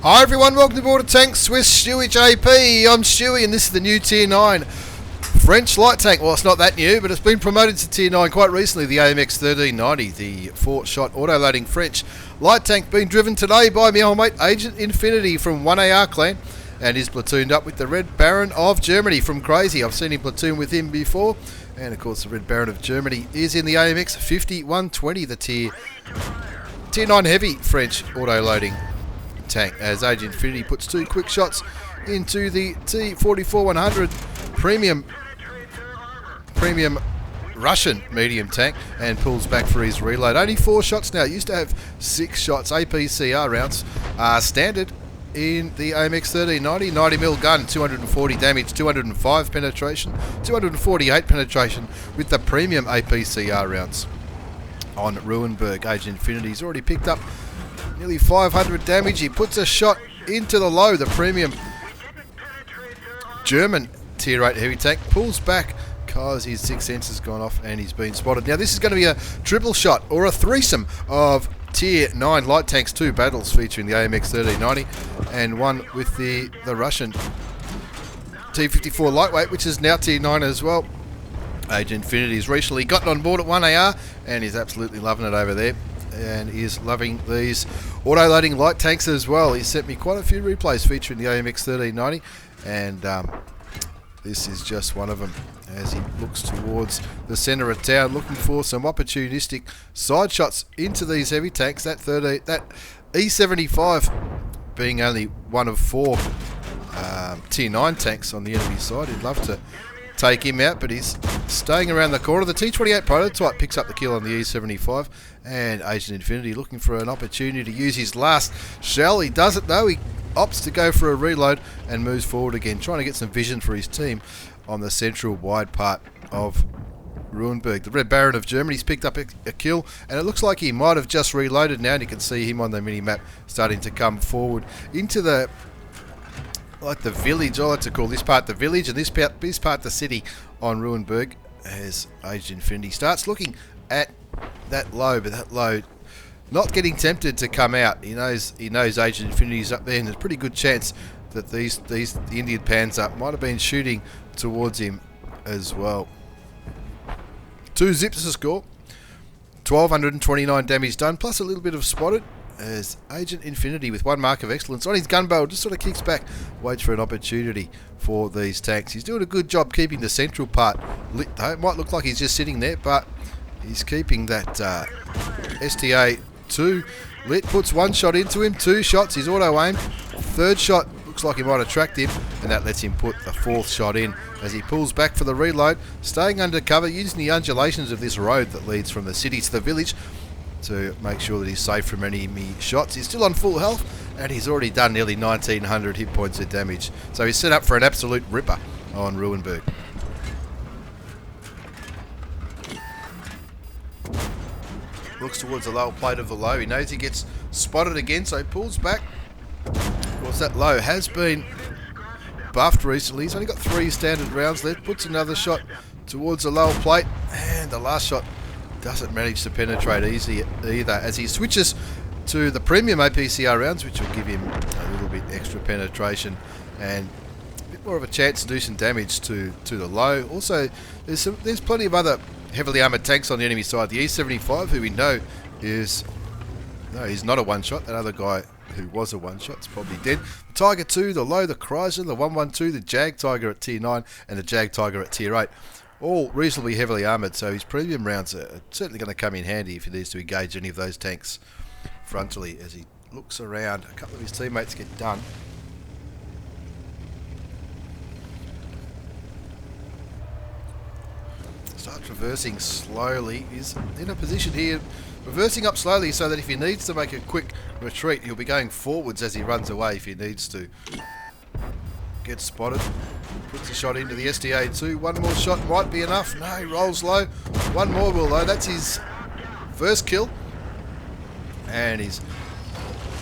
Hi everyone, welcome to Border Tanks with StewiejP. I'm Stewie and this is the new Tier 9 French light tank. Well, it's not that new, but it's been promoted to Tier 9 quite recently. The AMX 1390, the 4-shot auto-loading French light tank, being driven today by my old mate Agent Infinity from 1AR clan, and is platooned up with the Red Baron of Germany from Crazy. I've seen him platoon with him before, and of course the Red Baron of Germany is in the AMX 5120, the Tier 9 heavy French auto-loading tank, as Agent Infinity puts two quick shots into the T54 100 premium Russian medium tank and pulls back for his reload. Only 4 shots now. It used to have 6 shots. APCR rounds are standard in the AMX 1390. 90mm gun, 240 damage, 205 penetration, 248 penetration with the premium APCR rounds. On Ruinberg, Agent Infinity's already picked up nearly 500 damage. He puts a shot into the low, the premium German Tier 8 heavy tank, pulls back because his 6th sense has gone off and he's been spotted. Now this is going to be a triple shot or a threesome of Tier 9 light tanks, 2 battles featuring the AMX 1390 and one with the Russian T54 Lightweight, which is now Tier 9 as well. Agent Infinity's recently gotten on board at 1AR and is absolutely loving it over there, and is loving these auto-loading light tanks as well. He sent me quite a few replays featuring the AMX 1390, and this is just one of them as he looks towards the centre of town, looking for some opportunistic side shots into these heavy tanks. That E75 being only one of 4 Tier 9 tanks on the enemy side. He'd love to take him out, but he's staying around the corner. The T28 prototype picks up the kill on the E75, and Agent Infinity looking for an opportunity to use his last shell. He does it though. He opts to go for a reload and moves forward again, trying to get some vision for his team on the central wide part of Ruinberg. The Red Baron of Germany's picked up a kill, and it looks like he might have just reloaded now, and you can see him on the mini-map starting to come forward into the village. I like to call this part the village and this part the city on Ruinberg, as Agent Infinity starts looking at that low, but that low not getting tempted to come out. He knows Agent Infinity's up there, and there's a pretty good chance that the Indian Panzer might have been shooting towards him as well. 2 zips to score, 1229 damage done, plus a little bit of spotted, as Agent Infinity with 1 mark of excellence on his gun barrel just sort of kicks back, waits for an opportunity for these tanks. He's doing a good job keeping the central part lit though. It might look like he's just sitting there, but he's keeping that STA2 lit. Puts 1 shot into him, 2 shots, he's auto-aimed. 3rd shot looks like he might attract him, and that lets him put the 4th shot in as he pulls back for the reload, staying under cover, using the undulations of this road that leads from the city to the village to make sure that he's safe from enemy shots. He's still on full health, and he's already done nearly 1900 hit points of damage, so he's set up for an absolute ripper on Ruinberg. Looks towards the lower plate of the low. He knows he gets spotted again, so he pulls back. Of course, that low has been buffed recently. He's only got 3 standard rounds left. Puts another shot towards the lower plate, and the last shot doesn't manage to penetrate easy either, as he switches to the premium APCR rounds, which will give him a little bit extra penetration and a bit more of a chance to do some damage to the low. Also, there's plenty of other heavily armoured tanks on the enemy side. The E75, who we know he's not a one-shot. That other guy who was a one-shot is probably dead. The Tiger 2, the low, the Chrysler, the 112, the Jag Tiger at Tier 9, and the Jag Tiger at Tier 8. All reasonably heavily armoured, so his premium rounds are certainly going to come in handy if he needs to engage any of those tanks frontally. As he looks around, a couple of his teammates get done. Starts reversing slowly. He's in a position here, reversing up slowly so that if he needs to make a quick retreat, he'll be going forwards as he runs away if he needs to. Gets spotted, puts a shot into the STA2. 1 more shot might be enough. No, he rolls low. 1 more will though. That's his first kill, and he's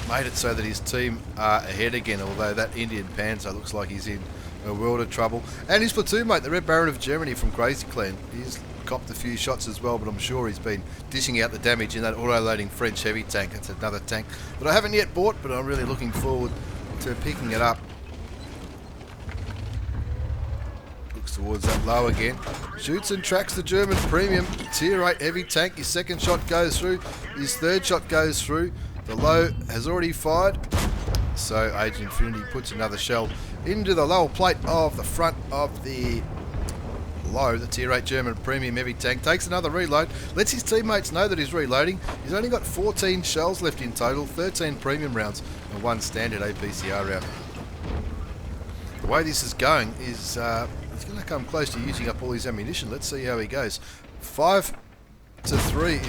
made it so that his team are ahead again, although that Indian Panzer looks like he's in a world of trouble. And his platoon mate, the Red Baron of Germany from Crazy Clan, he's copped a few shots as well, but I'm sure he's been dishing out the damage in that auto-loading French heavy tank. That's another tank that I haven't yet bought, but I'm really looking forward to picking it up. Looks towards that low again. Shoots and tracks the German premium tier 8 heavy tank. His second shot goes through. His third shot goes through. The low has already fired. So Agent Infinity puts another shell into the lower plate of the front of the low, the tier 8 German premium heavy tank. Takes another reload, lets his teammates know that he's reloading. He's only got 14 shells left in total, 13 premium rounds and 1 standard APCR round. The way this is going is he's going to come close to using up all his ammunition. Let's see how he goes. 5-3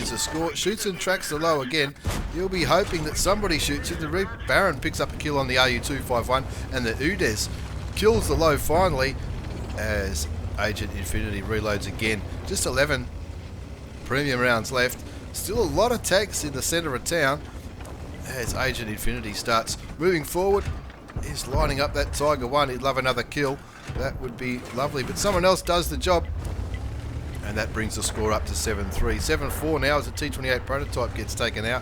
is the score. Shoots and tracks the low again. He'll be hoping that somebody shoots it. The Red Baron picks up a kill on the RU-251 and the Udes kills the low finally as Agent Infinity reloads again. Just 11 premium rounds left. Still a lot of tanks in the centre of town as Agent Infinity starts moving forward. He's lining up that Tiger 1. He'd love another kill. That would be lovely, but someone else does the job. And that brings the score up to 7-3. 7-4 now as the T28 prototype gets taken out.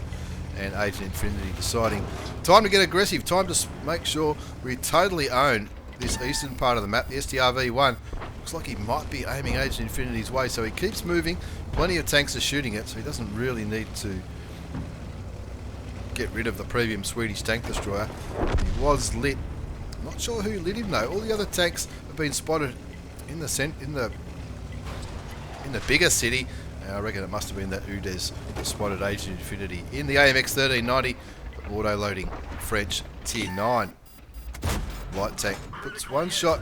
And Agent Infinity deciding time to get aggressive. Time to make sure we totally own this eastern part of the map. The STRV-1 looks like he might be aiming Agent Infinity's way. So he keeps moving. Plenty of tanks are shooting it. So he doesn't really need to get rid of the premium Swedish tank destroyer. He was lit. I'm not sure who lit him though. All the other tanks have been spotted in the bigger city. I reckon it must have been that Udes that spotted Agent Infinity in the AMX 1390 auto-loading French tier 9 light tank. Puts one shot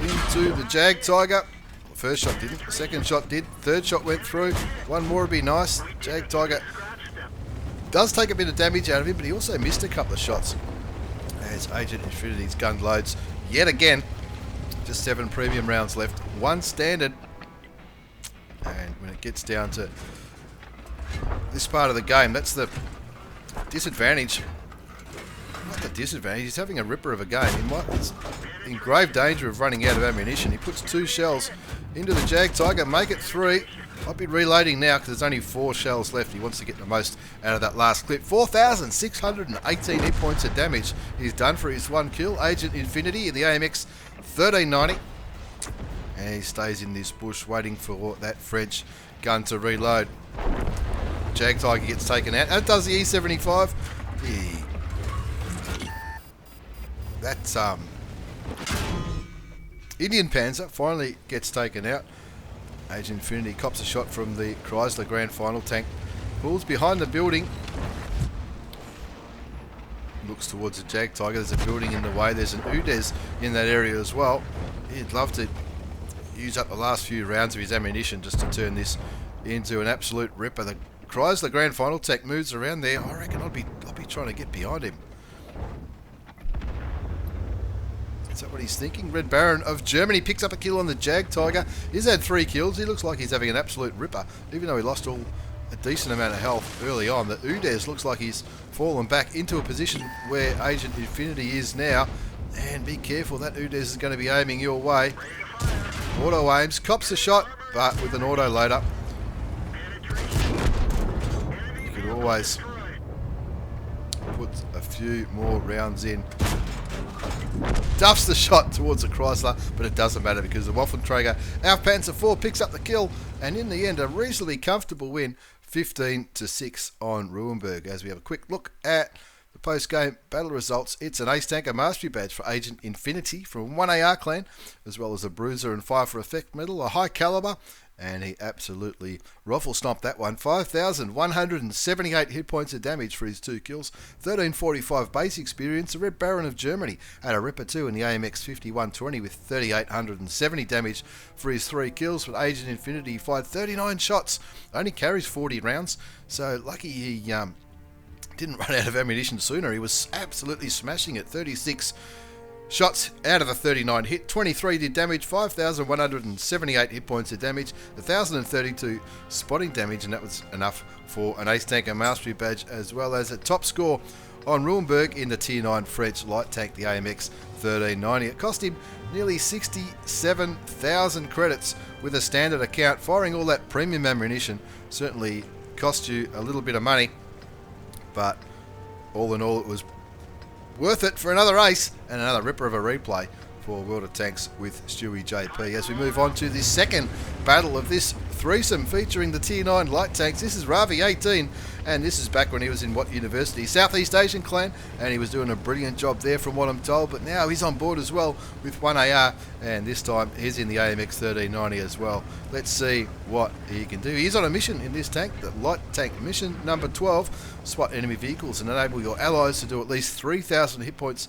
into the Jag Tiger. The first shot didn't, the second shot did, third shot went through, one more would be nice. Jag Tiger does take a bit of damage out of him, but he also missed a couple of shots as Agent Infinity's gun loads yet again. Just 7 premium rounds left, 1 standard. And when it gets down to this part of the game, that's the disadvantage. Not the disadvantage, he's having a ripper of a game. He's in grave danger of running out of ammunition. He puts 2 shells into the Jag Tiger, make it 3. Might be reloading now because there's only 4 shells left. He wants to get the most out of that last clip. 4,618 hit points of damage he's done for his 1 kill. Agent Infinity in the AMX 1390. And he stays in this bush waiting for that French gun to reload. Jag Tiger gets taken out. And it does the E75. That's Indian Panzer finally gets taken out. Agent Infinity cops a shot from the Chrysler Grand Final tank. Pulls behind the building. Looks towards the Jag Tiger. There's a building in the way. There's an Udes in that area as well. He'd love to use up the last few rounds of his ammunition just to turn this into an absolute ripper. The Chrysler Grand Final tank moves around there. I reckon I'll be trying to get behind him. Is that what he's thinking? Red Baron of Germany picks up a kill on the Jag Tiger. He's had 3 kills. He looks like he's having an absolute ripper, even though he lost a decent amount of health early on. The Udes looks like he's fallen back into a position where Agent Infinity is now. And be careful, that Udes is going to be aiming your way. Auto aims, cops a shot, but with an auto loader, you could always put a few more rounds in. Duffs the shot towards the Chrysler, but it doesn't matter because the Waffenträger Panzer 4 picks up the kill, and in the end, a reasonably comfortable win, 15-6 on Ruenberg. As we have a quick look at the post-game battle results, it's an Ace Tanker Mastery Badge for Agent Infinity from 1AR clan, as well as a Bruiser and Fire for Effect medal, a high caliber, and he absolutely ruffle stomped that one. 5,178 hit points of damage for his 2 kills, 1345 base experience. The Red Baron of Germany had a ripper too in the AMX 5120 with 3,870 damage for his 3 kills, but Agent Infinity fired 39 shots, only carries 40 rounds, so lucky he didn't run out of ammunition sooner. He was absolutely smashing it. 36 shots out of a 39 hit, 23 did damage, 5,178 hit points of damage, 1,032 spotting damage, and that was enough for an Ace Tanker Mastery Badge, as well as a top score on Ruenberg in the Tier 9 French light tank, the AMX 1390. It cost him nearly 67,000 credits with a standard account. Firing all that premium ammunition certainly cost you a little bit of money, but all in all it was worth it for another ace and another ripper of a replay for World of Tanks with stewiejp. As we move on to the second battle of this threesome featuring the Tier 9 light tanks. This is Ravi 18, and this is back when he was in what university? Southeast Asian clan, and he was doing a brilliant job there from what I'm told, but now he's on board as well with 1AR, and this time he's in the AMX 1390 as well. Let's see what he can do. He's on a mission in this tank, the light tank mission number 12. Spot enemy vehicles and enable your allies to do at least 3,000 hit points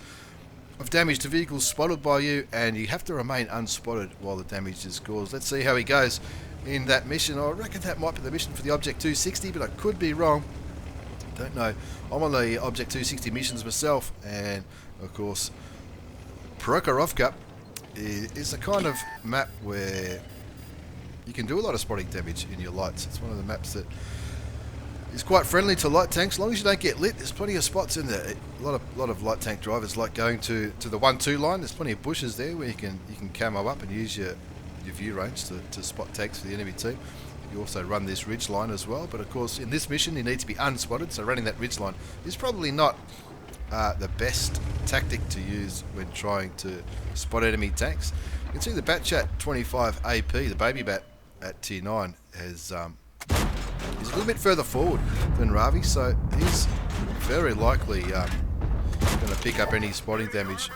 of damage to vehicles spotted by you, and you have to remain unspotted while the damage is caused. Let's see how he goes in that mission. I reckon that might be the mission for the Object 260, but I could be wrong. Don't know. I'm on the Object 260 missions myself, and of course Prokhorovka is a kind of map where you can do a lot of spotting damage in your lights. It's one of the maps that is quite friendly to light tanks. As long as you don't get lit, there's plenty of spots in there. A lot of light tank drivers like going to the 1-2 line. There's plenty of bushes there where you can camo up and use your view range to spot tanks for the enemy team. You also run this ridge line as well, but of course in this mission you need to be unspotted, so running that ridge line is probably not the best tactic to use when trying to spot enemy tanks. You can see the Batchat 25 AP, the baby bat at Tier 9, has he's a little bit further forward than Ravi, so he's very likely going to pick up any spotting damage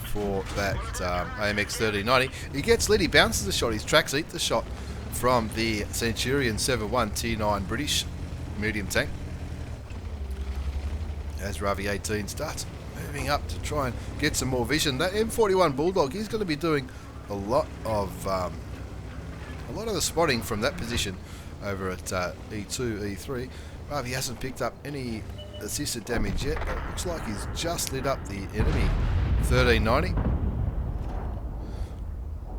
for that AMX 1390. He gets lit, he bounces the shot, his tracks eat the shot from the Centurion 7-1 Tier 9 British medium tank. As Ravi 18 starts moving up to try and get some more vision. That M41 Bulldog, he's going to be doing a lot of the spotting from that position over at E2, E3. Ravi hasn't picked up any assisted damage yet, but it looks like he's just lit up the enemy 1390.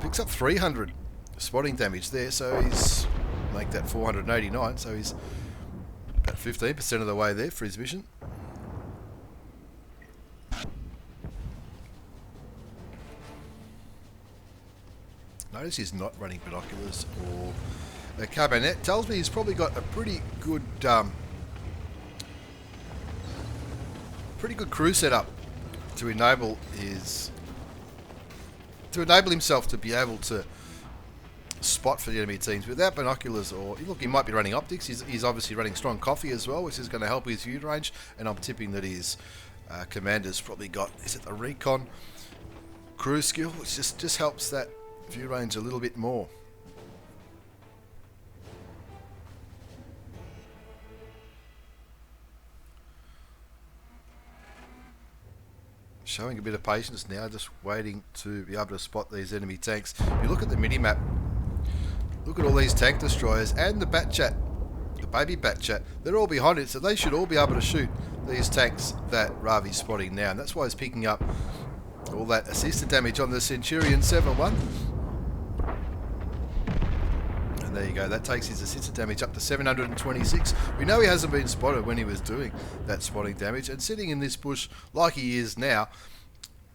Picks up 300 spotting damage there, so he's make that 489, so he's about 15% of the way there for his mission. Notice he's not running binoculars or a carbonet. Tells me he's probably got a pretty good crew setup to enable himself to be able to spot for the enemy teams without binoculars. Or look, he might be running optics. He's obviously running strong coffee as well, which is going to help his view range, and I'm tipping that his commander's probably got, is it the recon crew skill, which just helps that view range a little bit more. Showing a bit of patience now, just waiting to be able to spot these enemy tanks. If you look at the mini-map, look at all these tank destroyers and the Batchat, the baby Batchat, they're all behind it, so they should all be able to shoot these tanks that Ravi's spotting now, and that's why he's picking up all that assisted damage on the Centurion 7-1. And there you go, that takes his assisted damage up to 726. We know he hasn't been spotted when he was doing that spotting damage, and sitting in this bush like he is now,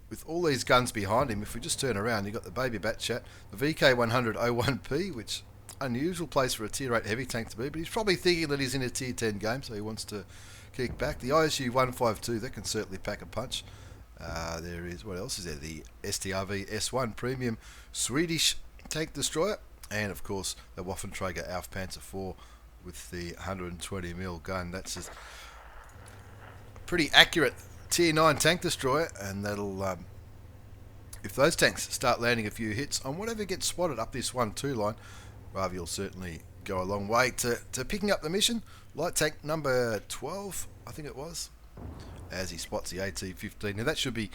with all these guns behind him, if we just turn around, you've got the baby Batchat, the VK100-01P, which unusual place for a Tier 8 heavy tank to be, but he's probably thinking that he's in a Tier 10 game, so he wants to kick back. The ISU-152, that can certainly pack a punch. There is, what else is there? The STRV S1 Premium Swedish tank destroyer, and of course the Waffenträger Aufpanzer 4 with the 120mm gun. That's a pretty accurate Tier 9 tank destroyer, and that'll, if those tanks start landing a few hits on whatever gets spotted up this 1-2 line, Ravi will certainly go a long way to picking up the mission. Light tank number 12, I think it was, as he spots the AT-15. Now that should be,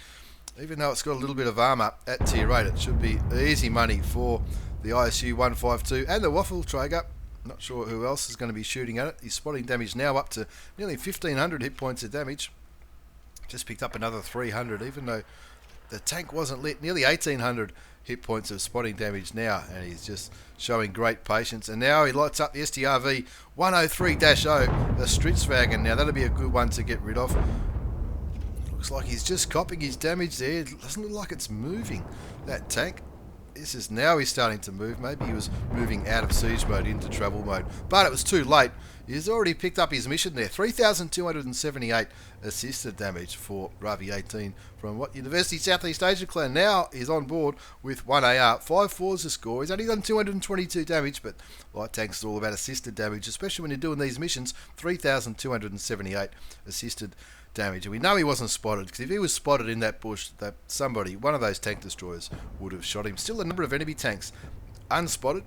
even though it's got a little bit of armour at Tier 8, it should be easy money for the ISU-152 and the Waffenträger. Not sure who else is going to be shooting at it. He's spotting damage now up to nearly 1,500 hit points of damage. Just picked up another 300, even though the tank wasn't lit. Nearly 1,800 hit points of spotting damage now, and he's just showing great patience. And now he lights up the STRV 103-0, the Stritzwagen. Now that'll be a good one to get rid of. Looks like he's just copying his damage there. It doesn't look like it's moving, that tank. This is now he's starting to move. Maybe he was moving out of siege mode into travel mode. But it was too late. He's already picked up his mission there. 3,278 assisted damage for Ravi 18 from what University Southeast Asian clan. Now he's on board with 1 AR. 5-4's the score. He's only done 222 damage, but light tanks are all about assisted damage, especially when you're doing these missions. 3,278 assisted damage, and we know he wasn't spotted, because if he was spotted in that bush, that somebody, one of those tank destroyers, would have shot him. Still a number of enemy tanks unspotted.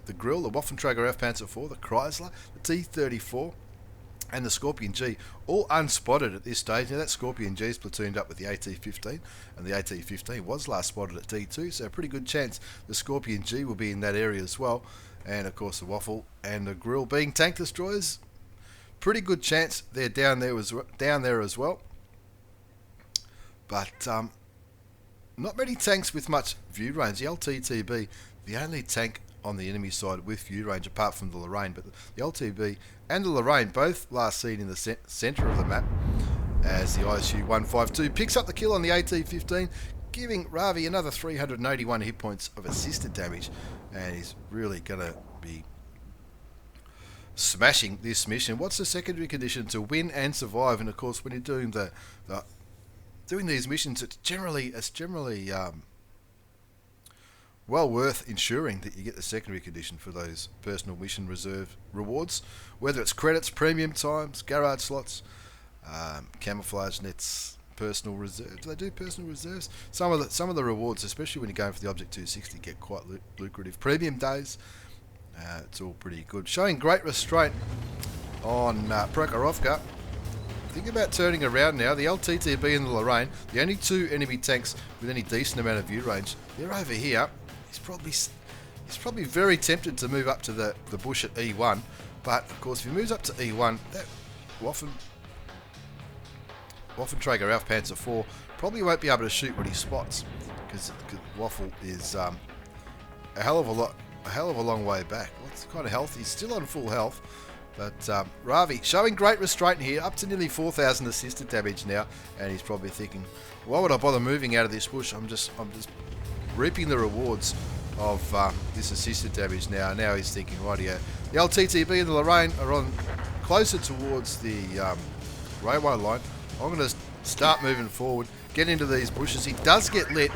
The Grill, the Waffenträger Panzer IV, the Chrysler, the T54, and the Scorpion G, all unspotted at this stage. Now that Scorpion G is platooned up with the AT-15, and the AT-15 was last spotted at D2, so a pretty good chance the Scorpion G will be in that area as well. And of course the Waffle and the Grill being tank destroyers, pretty good chance they're down there as well. But not many tanks with much view range. The LTTB, the only tank on the enemy side with view range apart from the Lorraine, but the LTB and the Lorraine both last seen in the centre of the map, as the ISU 152 picks up the kill on the AT-15, giving Ravi another 381 hit points of assisted damage, and he's really going to be smashing this mission. What's the secondary condition? To win and survive. And of course, when you're doing doing these missions, it's generally well worth ensuring that you get the secondary condition for those personal mission reserve rewards, whether it's credits, premium times, garage slots, camouflage nets, personal reserves. Do they do personal reserves? Some of the rewards, especially when you're going for the Object 260, get quite lucrative. Premium days. It's all pretty good. Showing great restraint on Prokhorovka. Think about turning around now. The LTTB and the Lorraine, the only two enemy tanks with any decent amount of view range, they're over here. He's probably very tempted to move up to the bush at E1, but of course if he moves up to E1, that Waffenträger Panzer IV probably won't be able to shoot what he spots, because Waffle is a hell of a long way back. What's kind of health? He's still on full health, but Ravi showing great restraint here, up to nearly 4,000 assisted damage now, and he's probably thinking, why would I bother moving out of this bush? I'm just reaping the rewards of this assisted damage now. Now he's thinking, right here, the LTTB and the Lorraine are on closer towards the railway line. I'm going to start moving forward, get into these bushes. He does get lit,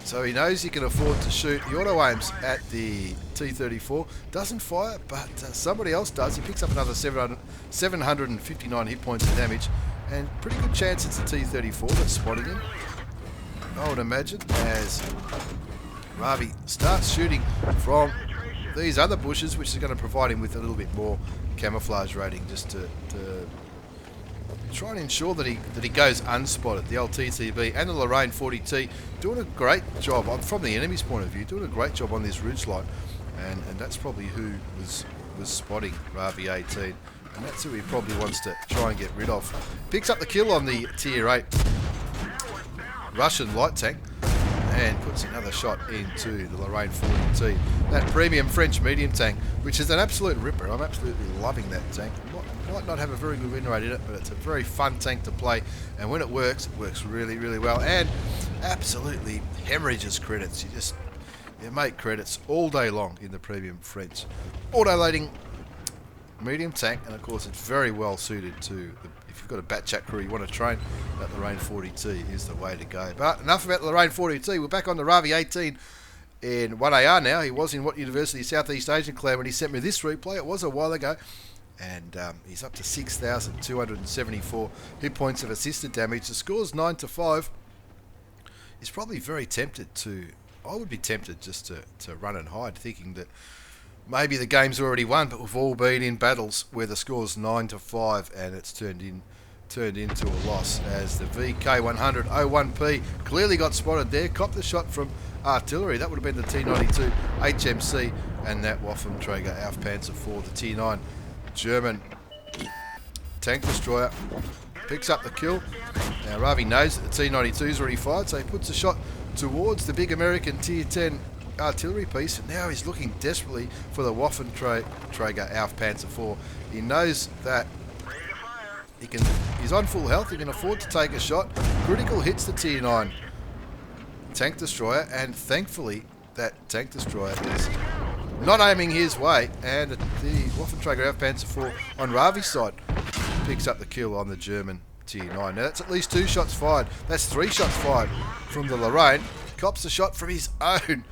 so he knows he can afford to shoot. The auto aims at the T34, doesn't fire, but somebody else does. He picks up another 759 hit points of damage, and pretty good chance it's the T34 that's spotting him, I would imagine, as Ravi starts shooting from these other bushes, which is going to provide him with a little bit more camouflage rating, just to try and ensure that he goes unspotted. The LTTB and the Lorraine 40T doing a great job, from the enemy's point of view, doing a great job on this ridge line, and that's probably who was spotting Ravi 18, and that's who he probably wants to try and get rid of. Picks up the kill on the Tier 8 Russian light tank, and puts another shot into the Lorraine 40T, that premium French medium tank, which is an absolute ripper. I'm absolutely loving that tank. Might not have a very good win rate in it, but it's a very fun tank to play, and when it works really, really well, and absolutely hemorrhages credits. You make credits all day long in the premium French auto-loading medium tank, and of course it's very well suited to if you've got a Batchat crew you want to train, that Lorraine 40T is the way to go. But enough about the Lorraine 40T. We're back on the Ravi 18 in 1AR now. He was in what University Southeast Asian clan when he sent me this replay. It was a while ago, and he's up to 6,274 hit points of assisted damage. The score's 9-5. He's probably very tempted to, I would be tempted just to run and hide, thinking that maybe the game's already won, but we've all been in battles where the score's 9-5 and it's turned into a loss, as the VK100-01P clearly got spotted there, copped the shot from artillery. That would have been the T92 HMC, and that Waffenträger Panzer IV, the Tier 9 German tank destroyer, picks up the kill. Now Ravi knows that the T92's already fired, so he puts a shot towards the big American Tier 10 artillery piece, and now he's looking desperately for the Waffenträger Panzer IV. He knows that He's on full health. He can afford to take a shot. Critical hits the Tier 9 tank destroyer, and thankfully that tank destroyer is not aiming his way, and the Waffenträger Panzer 4 on Ravi's side picks up the kill on the German Tier 9. Now that's at least 2 shots fired. That's 3 shots fired from the Lorraine. Cops a shot from his own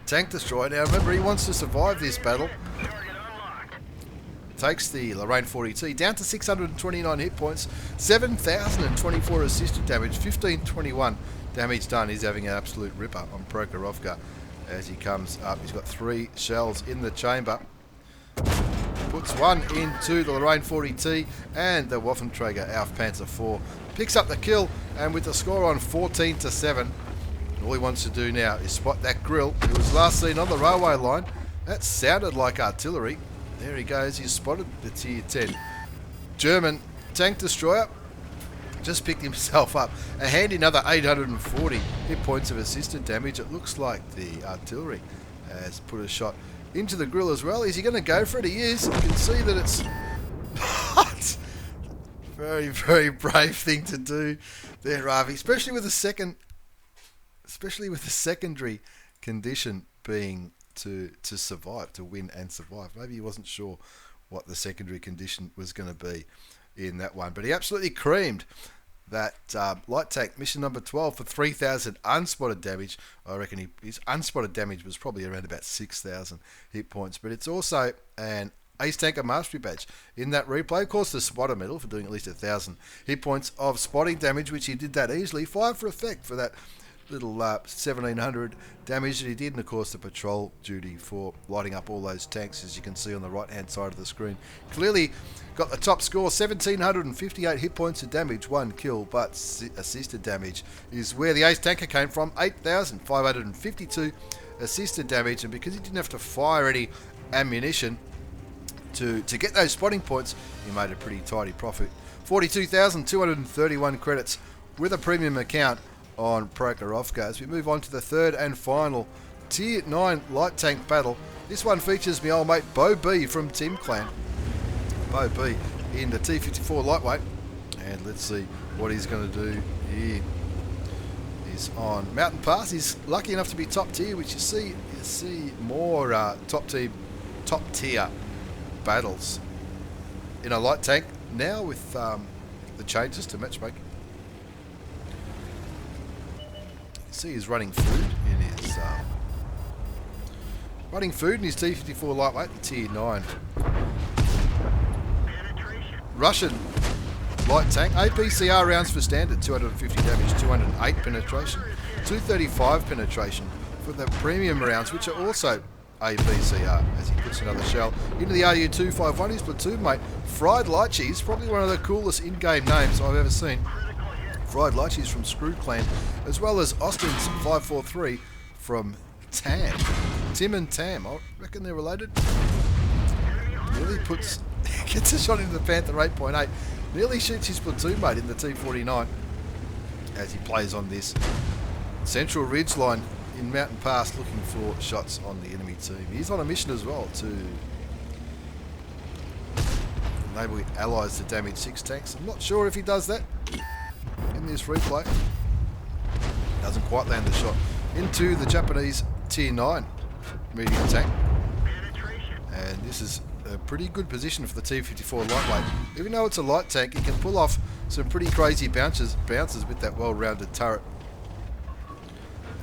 tank destroyer. Now remember, he wants to survive this battle. Takes the Lorraine 40T down to 629 hit points, 7,024 assisted damage, 1521 damage done. He's having an absolute ripper on Prokhorovka as he comes up. He's got 3 shells in the chamber. Puts one into the Lorraine 40T, and the Waffenträger Panzer 4 picks up the kill, and with the score on 14-7, all he wants to do now is spot that grill. It was last seen on the railway line. That sounded like artillery. There he goes. He's spotted the Tier 10 German tank destroyer. Just picked himself up a handy another 840 hit points of assisted damage. It looks like the artillery has put a shot into the grill as well. Is he going to go for it? He is. You can see that it's very, very brave thing to do there, Ravi, especially with the secondary condition being to survive, to win and survive. Maybe he wasn't sure what the secondary condition was going to be in that one, but he absolutely creamed that light tank mission number 12 for 3,000 unspotted damage. I reckon his unspotted damage was probably around about 6,000 hit points, but it's also an Ace Tanker Mastery Badge in that replay. Of course, the spotter medal for doing at least 1,000 hit points of spotting damage, which he did that easily. 5 for effect for that little 1,700 damage that he did, and of course the patrol duty for lighting up all those tanks, as you can see on the right hand side of the screen. Clearly got the top score, 1,758 hit points of damage, 1 kill, but assisted damage is where the Ace Tanker came from, 8,552 assisted damage, and because he didn't have to fire any ammunition to get those spotting points, he made a pretty tidy profit. 42,231 credits with a premium account on Prokhorovka. As we move on to the third and final Tier 9 light tank battle. This one features my old mate Bo B from Tim Clan. Bo B in the T54 Lightweight. And let's see what he's going to do here. He's on Mountain Pass. He's lucky enough to be top tier, which you see more top tier battles in a light tank now with the changes to matchmaking. See, he's running food in his T54 Lightweight, the Tier 9 Russian light tank. APCR rounds for standard, 250 damage, 208 penetration, 235 penetration for the premium rounds, which are also APCR, as he puts another shell into the RU-251. His platoon mate, Fried Lychees, probably one of the coolest in-game names I've ever seen. Fried Lychees from Screw Clan, as well as Austin's 543 from Tam. Tim and Tam, I reckon they're related. Nearly gets a shot into the Panther 8.8, nearly shoots his platoon mate in the T49 as he plays on this central ridge line in Mountain Pass, looking for shots on the enemy team. He's on a mission as well to enable allies to damage 6 tanks. I'm not sure if he does that in this replay. Doesn't quite land the shot into the Japanese Tier 9 medium tank. And this is a pretty good position for the T54 Lightweight. Even though it's a light tank, it can pull off some pretty crazy bounces with that well-rounded turret.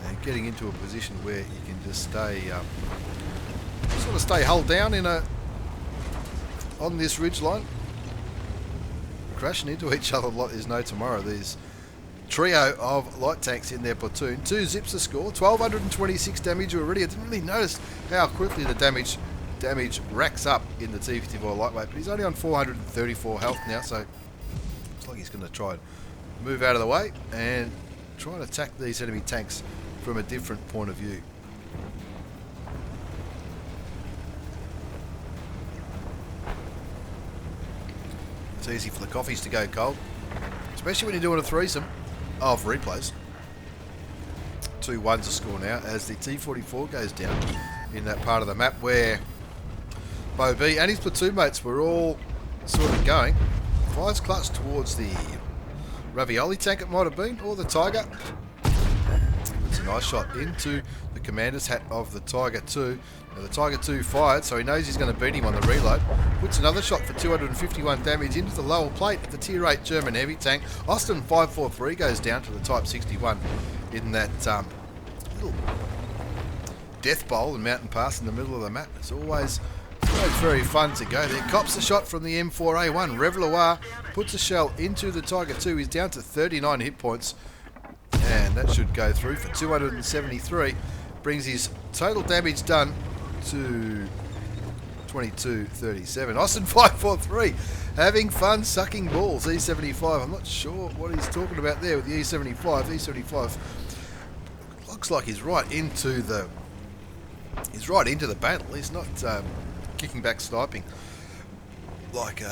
And getting into a position where you can just stay, stay hull down on this ridge line. Crashing into each other like there's no tomorrow. These trio of light tanks in their platoon. 2 zips a score, 1,226 damage already. I didn't really notice how quickly the damage racks up in the T54 Lightweight, but he's only on 434 health now, so looks like he's going to try and move out of the way and try and attack these enemy tanks from a different point of view. It's easy for the coffees to go cold, especially when you're doing a threesome of replays. 2-1's a score now as the T44 goes down in that part of the map where Bo B and his platoon mates were all sort of going. Fires clutch towards the Ravioli tank it might have been, or the Tiger. It's a nice shot into the commander's hat of the Tiger 2. Now the Tiger 2 fired, so he knows he's going to beat him on the reload. Puts another shot for 251 damage into the lower plate of the Tier 8 German heavy tank. Austin 543 goes down to the Type 61 in that little death bowl and mountain pass in the middle of the map. It's always very fun to go there. Cops a shot from the M4A1. Reveloir puts a shell into the Tiger 2. He's down to 39 hit points. And that should go through for 273. Brings his total damage done to 2237. Austin 543 having fun sucking balls. E75. I'm not sure what he's talking about there with the E75. E75 looks like he's right into the battle. He's not kicking back sniping like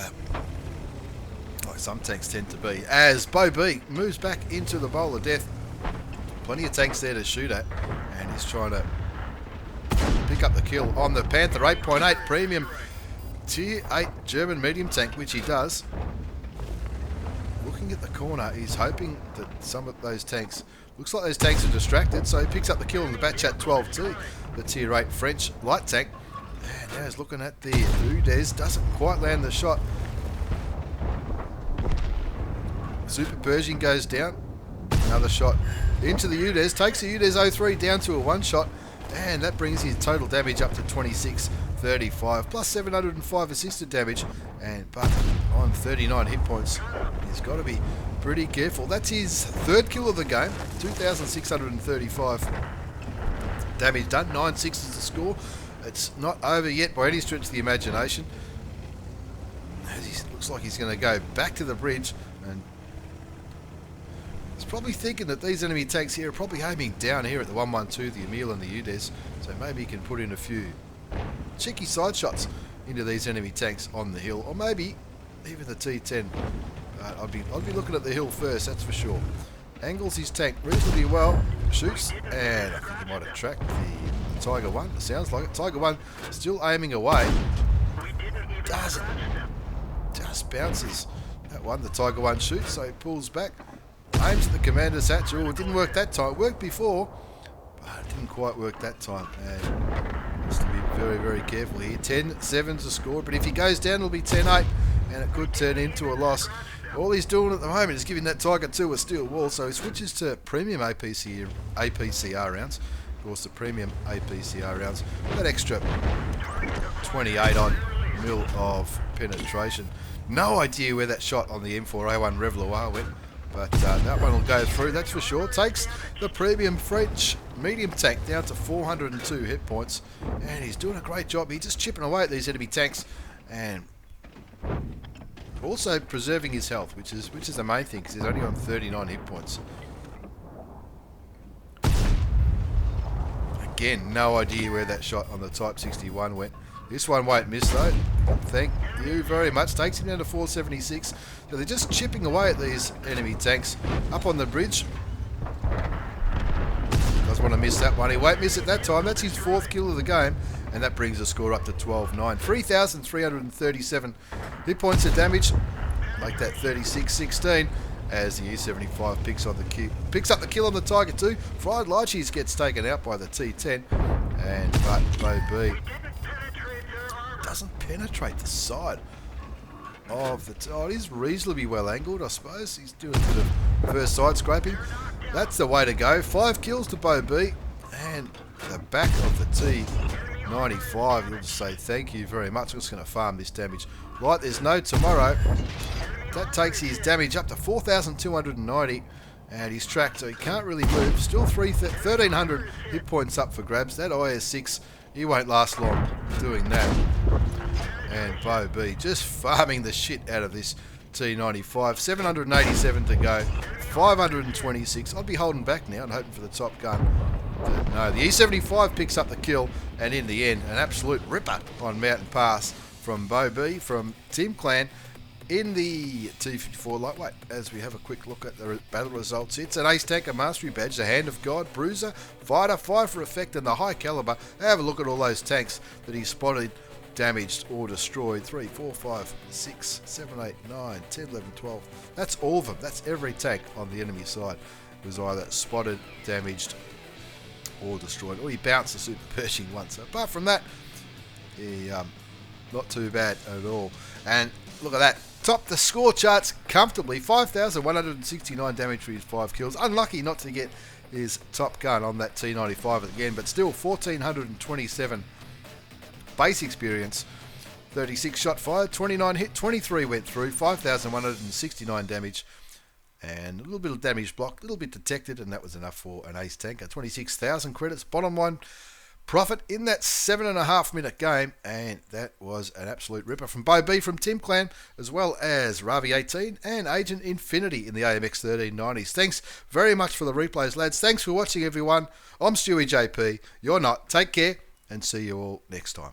some tanks tend to be. As Bo B moves back into the bowl of death, plenty of tanks there to shoot at, and he's trying to pick up the kill on the Panther 8.8 premium Tier 8 German medium tank, which he does. Looking at the corner, he's hoping that some of those tanks, looks like those tanks are distracted, so he picks up the kill on the Batchat 12T, the Tier 8 French light tank. And now he's looking at the Udez, doesn't quite land the shot. Super Pershing goes down. Another shot into the Udez, takes the Udez 03 down to a one shot, and that brings his total damage up to 2635 plus 705 assisted damage, but on 39 hit points. He's got to be pretty careful. That's his third kill of the game, 2635 damage done, 9-6 is the score. It's not over yet by any stretch of the imagination. He looks like he's going to go back to the bridge, and he's probably thinking that these enemy tanks here are probably aiming down here at the 112, the Emil and the Udez, so maybe he can put in a few cheeky side shots into these enemy tanks on the hill, or maybe even the T10. I'd be looking at the hill first, that's for sure. Angles his tank reasonably well, shoots, and I think he might have tracked the Tiger 1. It sounds like it. Tiger 1 still aiming away. Doesn't. Just bounces. That one, the Tiger 1 shoots, so he pulls back. Aims at the commander's hatch. Oh, it didn't work that time. It worked before, but it didn't quite work that time. And has to be very, very careful here. 10-7 to score, but if he goes down, it'll be 10-8, and it could turn into a loss. All he's doing at the moment is giving that Tiger 2 a steel wall, so he switches to premium APCR rounds. Of course, the premium APCR rounds, that extra 28 odd mil of penetration. No idea where that shot on the M4A1 Reveloir went, but that one will go through, that's for sure. Takes the premium French medium tank down to 402 hit points, and he's doing a great job. He's just chipping away at these enemy tanks, and also preserving his health, which is the main thing, because he's only on 39 hit points. Again, no idea where that shot on the Type 61 went. This one won't miss though. Thank you very much. Takes him down to 476. So they're just chipping away at these enemy tanks up on the bridge. Doesn't want to miss that one. He won't miss it that time. That's his fourth kill of the game, and that brings the score up to 12-9. 3,337 hit points of damage. Make that 36-16 as the E75 picks up the kill on the Tiger 2. Fried Lychees gets taken out by the T10, but Bo B doesn't penetrate the side of the it is reasonably well angled, I suppose. He's doing a bit of first side scraping. That's the way to go. 5 kills to Bo B, and the back of the T95. You'll just say thank you very much. I'm just going to farm this damage. Like there's no tomorrow. That takes his damage up to 4,290, and he's tracked, so he can't really move. Still 1,300 hit points up for grabs. That IS6, he won't last long doing that. And Bo B just farming the shit out of this T95. 787 to go. 526. I'd be holding back now and hoping for the top gun. But no, the E75 picks up the kill, and in the end, an absolute ripper on Mountain Pass from Bo B, from Team Clan, in the T54 Lightweight. As we have a quick look at the battle results, it's an Ace Tanker Mastery Badge, the Hand of God, Bruiser, Fighter, 5 for effect, and the High Caliber. Have a look at all those tanks that he spotted damaged or destroyed. 3, 4, 5, 6, 7, 8, 9, 10, 11, 12. That's all of them. That's every tank on the enemy side was either spotted, damaged, or destroyed. Or he bounced the Super Pershing once. So apart from that, he not too bad at all. And look at that. Topped the score charts comfortably. 5,169 damage for his 5 kills. Unlucky not to get his top gun on that T95 again, but still 1,427 base experience. 36 shot fired, 29 hit, 23 went through, 5,169 damage, and a little bit of damage blocked, a little bit detected, and that was enough for an ace tanker. 26,000 credits, bottom line profit in that 7.5 minute game, and that was an absolute ripper from Bo B from Tim Clan, as well as Ravi18 and Agent Infinity in the AMX 1390s. Thanks very much for the replays, lads. Thanks for watching, everyone. I'm Stewie JP. You're not. Take care, and see you all next time.